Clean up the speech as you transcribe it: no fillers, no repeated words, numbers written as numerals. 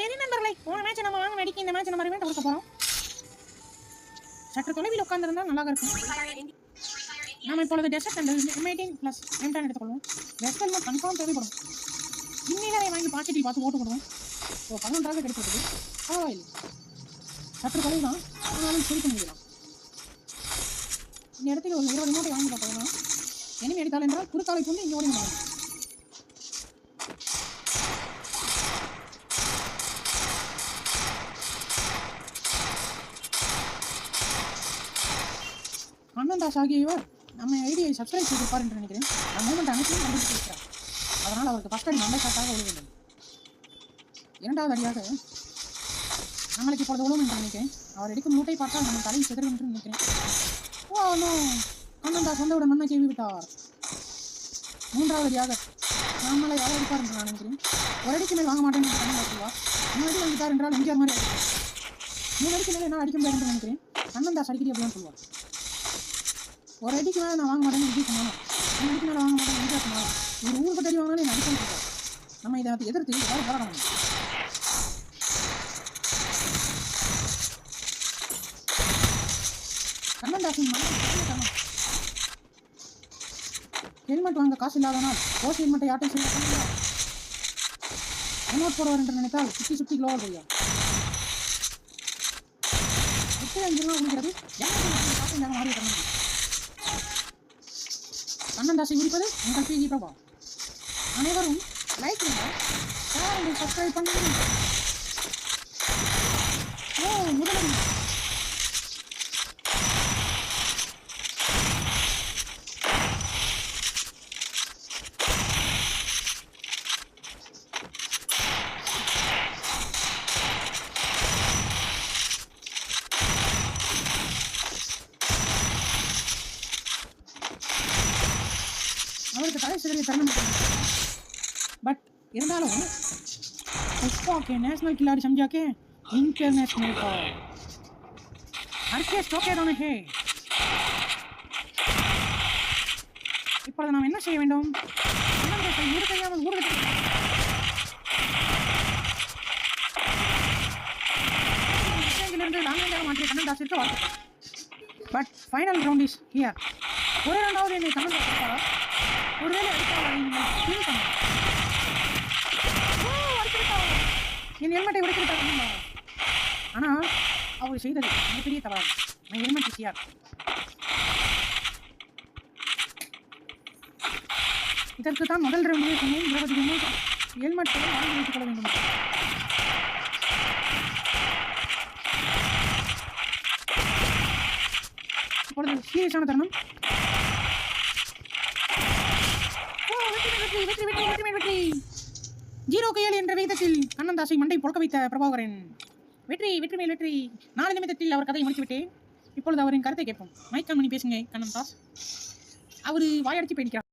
சரி நண்பர்களே, போன மேட்ச் நம்ம வாங்க வெடிக்கு இந்த மேட்ச் நம்ம ரிவெண்ட் கொடுக்க போறோம். சற்று தொலைவில் உட்கார்ந்திருந்தா நல்லா இருக்கும். நாம இப்பொழுது டெசர்ட் அண்ட் M18 + M10 எடுத்துக்கொள்வோம். வெஸ்டர்ன் மோட் கன்ஃபார்ம் தேவைப்படும். இன்னிலே வாங்கி பாக்கெட்டில் பார்த்து போட்டு கொடுவோம். 11 கிடைக்கிறது. பரவாயில்லை, சற்று தொலைவு தான், ஆனாலும் சிரிக்க முடியலாம். இந்த இடத்துல ஒரு 20 மூட்டை வாங்கி பார்த்தோம்னா எனிமி எடுத்தால் என்றால் குறுக்காலை கொண்டு இங்கே ஓடி முடியும். கண்ணன்தாஸ் ஆகியவர் நம்ம ஐடியை சப்ஸ்கிரைப் செய்திருப்பார் என்று நினைக்கிறேன். அந்த மூமெண்ட் அனைத்தையும் கண்டுபிடித்திருக்கிறார். அதனால் அவருக்கு ஃபர்ஸ்ட் அடி மண்டை காட்டாக உழ வேண்டும். இரண்டாவது அடியாக நம்மளுக்கு இப்பொழுது உழவும் என்று நினைக்கிறேன். அவர் எடுக்கும் மூட்டை பார்த்தால் நம்ம தலையில் செதறும் என்று நினைக்கிறேன். ஓ நோ, கண்ணன்தாஸ் வந்தவுடன் மண்ணை கேள்வி விட்டார். மூன்றாவது அடியாக நம்மளை அவர் அடிப்பார் என்று நான் நினைக்கிறேன். ஒரு அடிக்கு மேல் வாங்க மாட்டேன் என்று கண்ணன் சொல்வார். 3 அடி வாங்கிட்டார் என்றால் எம்ஜிஆர் மாதிரி அடிப்பார். 3 அடிக்கு மேலே நான் அடிக்க முடியாது என்று நினைக்கிறேன். கண்ணன்தாஸ் அடிக்கடி அப்படின்னு சொல்லுவார். ஒரு அடிக்கு மேலே நான் வாங்க மாட்டேன்னு விஜய் சொன்னாலும், 3 அடிக்கு மேலே வாங்க மாட்டேன் விஜய் சொன்னாலும், ஒரு ஊர் பட்டு அடி வாங்கினாலும் என்ன அடிக்க முடியாது. நம்ம இதை எதிர்த்து ஏதாவது போராடணும். கண்ணன்தாசின் மனம் ஹெல்மெட் வாங்க காசு இல்லாதனால் ஓசி ஹெல்மெட்டை யார்ட்டையும் செய்ய ஹெல்மெட் போடுவார் என்று நினைத்தால் சுற்றி க்ளோவால் போய்யா 8 ரூபா கொடுக்கிறது. காசு இல்லாத மாறி தரணும். கண்ணன்தாசை உரிப்பது உங்கள் பிஜி பிரபா. அனைவரும் லைக் பண்ணுங்கள், சேனலை சப்ஸ்கிரைப் பண்ணுங்கள். ஓ முதலடி அவருக்கு தலை சிதறிய தருணம். बट இருந்தாலும் उसको के नेशनल खिलाड़ी समझा के इंटरनेशनल का हर के स्टॉके दोने है. இப்பொழுது நாம் என்ன செய்ய வேண்டும்? ஊடு கையாமல் ஊடு இருந்து லாங்காக மாற்றிய கண்ணன்தாசிற்கு வாழ்த்துக்கள். But final round is here. ஒரு ரவுண்டாவது என்னை கண்ணன்தாஸ் கொடுத்தாரா? ஒருவேளை என் ஹெல்மெட்டை உடைத்துவிட்டார். ஆனால் அவர் செய்தது மிகப்பெரிய தவறு. நான் ஹெல்மெட் சியார். இதற்கு தான் முதல் ரவுண்டிலே சொன்னேன், 20 ஹெல்மெட்டை வாங்கி வைத்துக் கொள்ள வேண்டும். இப்பொழுது சீரியஸான தருணம். வெற்றி 0-7 என்ற விகிதத்தில் கண்ணன்தாசை மண்டை பொழக்க வைத்த பிரபாகரன். வெற்றி வெற்றி மேல் வெற்றி. 4 நிமிடத்தில் அவர் கதையை முடித்துவிட்டேன். இப்பொழுது அவரின் கருத்தை கேட்போம். மைக்கால் மணி பேசுங்க கண்ணன்தாஸ். அவர் வாயடிச்சு போயிருக்கிறார்.